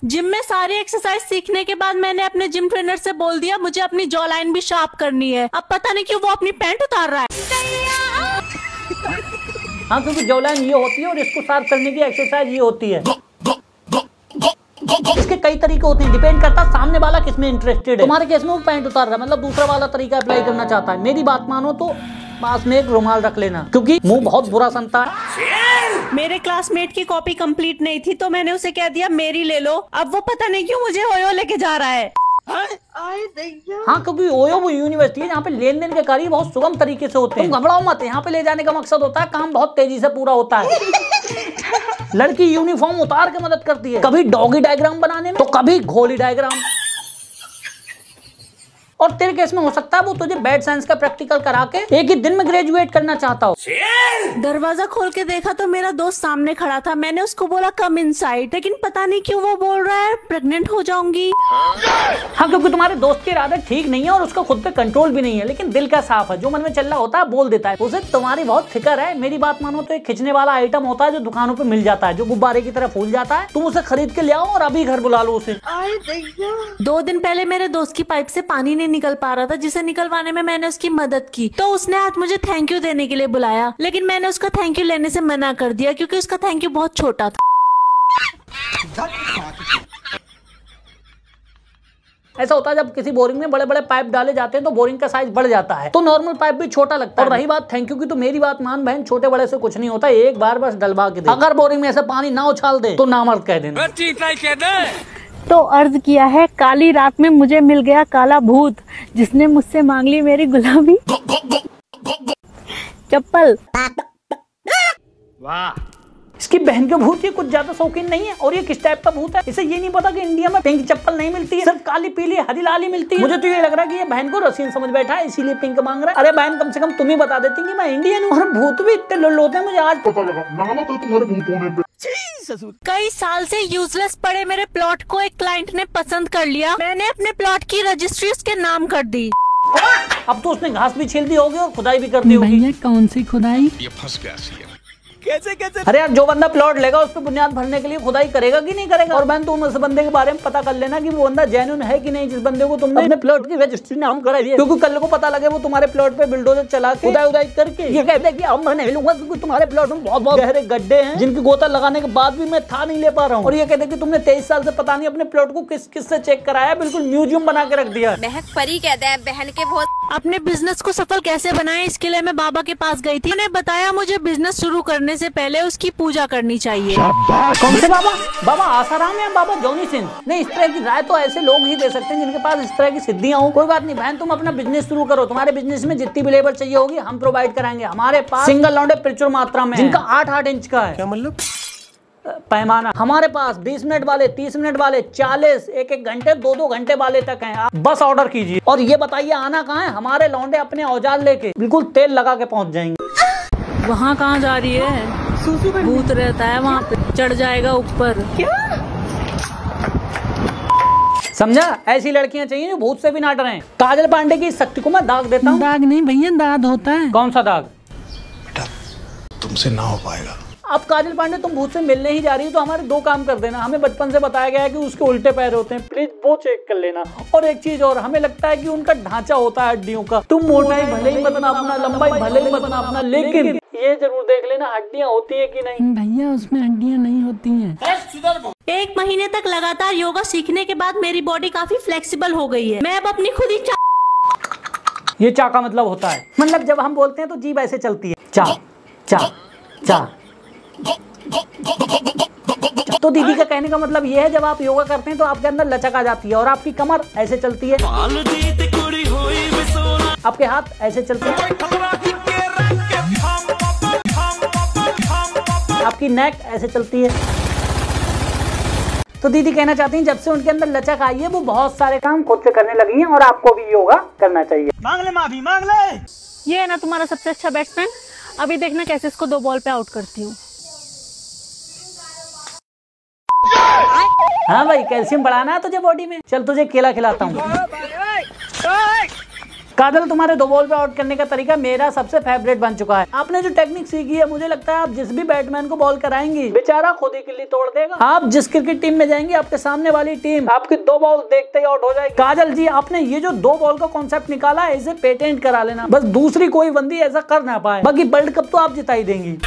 Gym में सारी exercise सीखने के बाद मैंने अपने जिम ट्रेनर से बोल दिया मुझे अपनी जॉ लाइन भी शार्प करनी है। अब पता नहीं क्यों वो अपनी पैंट उतार रहा है। हाँ, क्योंकि जॉ लाइन ये होती है और इसको शार्प करने की एक्सरसाइज ये होती है। इसके कई तरीके होते हैं, डिपेंड करता है सामने वाला किसमें इंटरेस्टेड है। तुम्हारे केस में वो पैंट उतार रहा है, मतलब दूसरा वाला तरीका अप्लाई करना चाहता है। मेरी बात मानो तो पास में एक रुमाल रख लेना, क्योंकि मुंह बहुत बुरा सुनता है। मेरे क्लासमेट की कॉपी कंप्लीट नहीं थी तो मैंने उसे कह दिया मेरी ले लो। अब वो पता नहीं क्यों मुझे ओयो लेके जा रहा है। हाँ, क्योंकि ओयो वो यूनिवर्सिटी है जहाँ पे लेन देन के कार्य बहुत सुगम तरीके से होते हैं। तुम घबराओ मत, यहाँ पे ले जाने का मकसद होता है काम बहुत तेजी से पूरा होता है। लड़की यूनिफॉर्म उतार के मदद करती है, कभी डॉगी डायग्राम बनाने में तो कभी घोड़ी डायग्राम। और तेरे केस में हो सकता है वो तुझे बैड साइंस का प्रैक्टिकल करा के एक ही दिन में ग्रेजुएट करना चाहता हो। दरवाजा खोल के देखा तो मेरा दोस्त सामने खड़ा था। मैंने उसको बोला कम इनसाइड, लेकिन पता नहीं क्यों वो बोल रहा है प्रेग्नेंट हो जाऊंगी। हाँ, क्योंकि तुम्हारे दोस्त के इरादे ठीक नहीं है और उसका खुद पे कंट्रोल भी नहीं है, लेकिन दिल का साफ है। जो मन में चल रहा होता है बोल देता है। उसे तुम्हारी बहुत फिक्र है। मेरी बात मानो तो एक खिंचने वाला आइटम होता है जो दुकानों पे मिल जाता है, जो गुब्बारे की तरह फूल जाता है। तुम उसे खरीद के ले आओ और अभी घर बुला लो उसे। 2 दिन पहले मेरे दोस्त की पाइप से पानी नहीं निकल पा रहा था, जिसे निकलवाने में मैंने उसकी मदद की। तो उसने आज मुझे थैंक यू देने के लिए बुलाया, लेकिन मैंने उसका थैंक यू लेने से मना कर दिया क्योंकि उसका थैंक यू बहुत छोटा था। ऐसा होता है जब किसी बोरिंग में बड़े बड़े पाइप डाले जाते हैं तो बोरिंग का साइज बढ़ जाता है, तो नॉर्मल पाइप भी छोटा लगता है। और रही बात थैंक यू की, तो मेरी बात मान बहन, छोटे बड़े से कुछ नहीं होता, एक बार बस डलवा के दे। अगर बोरिंग में ऐसे पानी ना उछाल दे तो नामर्द कह देना। तो अर्ज किया है, काली रात में मुझे मिल गया काला भूत, जिसने मुझसे मांग ली मेरी गुलाबी चप्पल। वाह, इसकी बहन के भूत ये कुछ ज्यादा शौकीन नहीं है। और ये किस टाइप का भूत है, इसे ये नहीं पता कि इंडिया में पिंक चप्पल नहीं मिलती है, सिर्फ काली पीली हरी लाली मिलती है। मुझे तो ये लग रहा है कि ये बहन को रसीन समझ बैठा है, इसीलिए पिंक मांग रहा है। अरे बहन, कम से कम तुम ही बता देती कि मैं इंडियन हूँ। और भूत भी इतने लोटे हैं, मुझे आज पता लगा। नाम तो तुम्हारे भूत होने पे। कई साल से यूजलेस पड़े मेरे प्लॉट को एक क्लाइंट ने पसंद कर लिया। मैंने अपने प्लॉट की रजिस्ट्री उसके नाम कर दी। अब तो उसने घास भी छील दी होगी और खुदाई भी कर दी होगी। भैया कौन सी खुदाई? ये फंस गया सी। कैसे? अरे यार, जो बंदा प्लॉट लेगा उस पर बुनियाद भरने के लिए खुदाई करेगा कि नहीं करेगा। और बहन, तुम उस बंदे के बारे में पता कर लेना कि वो बंदा जेन्युइन है कि नहीं, जिस बंदे को तुमने अपने प्लॉट की रजिस्ट्री नाम कराई है। क्योंकि कल को पता लगे वो तुम्हारे प्लॉट पे बिल्डोजर चला के खुदाई करके ये कहते हैं कि अब मैं नहीं लूंगा क्योंकि तुम्हारे प्लॉट में बहुत बहुत गहरे गड्ढे हैं जिनकी गोता लगाने के बाद भी मैं था नहीं ले पा रहा हूँ। और ये कहते हैं कि तुमने 23 साल से पता नहीं अपने प्लॉट को किस से चेक कराया, बिल्कुल म्यूजियम बना के रख दिया। महक परी कहते हैं बहन के बहुत। अपने बिजनेस को सफल कैसे बनाएं, इसके लिए मैं बाबा के पास गई थी। उन्होंने बताया मुझे बिजनेस शुरू करने से पहले उसकी पूजा करनी चाहिए। कौन से बाबा? बाबा आसाराम या बाबा जॉनी सिंह? नहीं, इस तरह की राय तो ऐसे लोग ही दे सकते हैं जिनके पास इस तरह की सिद्धियां हो। कोई बात नहीं बहन, तुम अपना बिजनेस शुरू करो। तुम्हारे बिजनेस में जितनी भी लेबर चाहिए होगी हम प्रोवाइड कराएंगे। हमारे पास सिंगल लौंडे प्रचुर मात्रा में, जिनका 8-8 इंच का है। क्या मतलब? पैमाना हमारे पास 20 मिनट वाले, 30 मिनट वाले, 40, 1-1 घंटे, 2-2 घंटे वाले तक हैं। आप बस ऑर्डर कीजिए। और ये बताइए आना कहाँ है? हमारे लौंडे अपने औजार लेके बिल्कुल तेल लगा के पहुंच जाएंगे। वहाँ कहाँ जा रही है? भूत रहता है वहाँ पे, चढ़ जाएगा ऊपर। क्या समझा? ऐसी लड़कियां चाहिए जो भूत से भी ना डरें। काजल पांडे की शक्ति को मैं दाग देता हूँ। दाग नहीं भैया, दाद होता है। कौन सा दाग? बेटा, तुमसे ना हो पाएगा। अब काजल पांडे तुम भूत से मिलने ही जा रही हो तो हमारे 2 काम कर देना। हमें बचपन से बताया गया है कि उसके उल्टे पैर होते हैं, प्लीज वो चेक कर लेना। और एक चीज और, हमें लगता है कि उनका ढांचा होता है हड्डियों का। तुम मोटाई भले ही मत नापना, लंबाई भले ही मत नापना, लेकिन ये जरूर देख लेना हड्डियां होती है कि नहीं। भैया उसमें हड्डियां नहीं होती हैं। 1 महीने तक लगातार योगा सीखने के बाद मेरी बॉडी काफी फ्लेक्सिबल हो गई है। मैं अब अपनी खुद ही ये चा का मतलब होता है, मतलब जब हम बोलते हैं तो जीभ ऐसे चलती है, चा चा चा। तो दीदी का कहने का मतलब ये है, जब आप योगा करते हैं तो आपके अंदर लचक आ जाती है और आपकी कमर ऐसे चलती है, आपके हाथ ऐसे चलते हैं, आपकी नेक ऐसे चलती है। तो दीदी कहना चाहती हैं जब से उनके अंदर लचक आई है वो बहुत सारे काम खुद से करने लगी हैं और आपको भी योगा करना चाहिए। मांग ले माफी, मांग ले। ये है ना तुम्हारा सबसे अच्छा बैट्समैन, अभी देखना कैसे इसको 2 बॉल पे आउट करती हूँ। हाँ भाई, कैल्शियम बढ़ाना है तुझे बॉडी में, चल तुझे केला खिलाता हूँ। काजल, तुम्हारे 2 बॉल पे आउट करने का तरीका मेरा सबसे फेवरेट बन चुका है। आपने जो टेक्निक सीखी है, मुझे लगता है आप जिस भी बैट्समैन को बॉल कराएंगी बेचारा खुद ही किल्ली तोड़ देगा। आप जिस क्रिकेट टीम में जाएंगे, आपके सामने वाली टीम आपकी 2 बॉल देखते ही आउट हो जाएगी। काजल जी, आपने ये जो 2 बॉल का कॉन्सेप्ट निकाला है, इसे पेटेंट करा लेना, बस दूसरी कोई बंदी ऐसा कर ना पाए। बाकी वर्ल्ड कप तो आप जिता ही देंगी।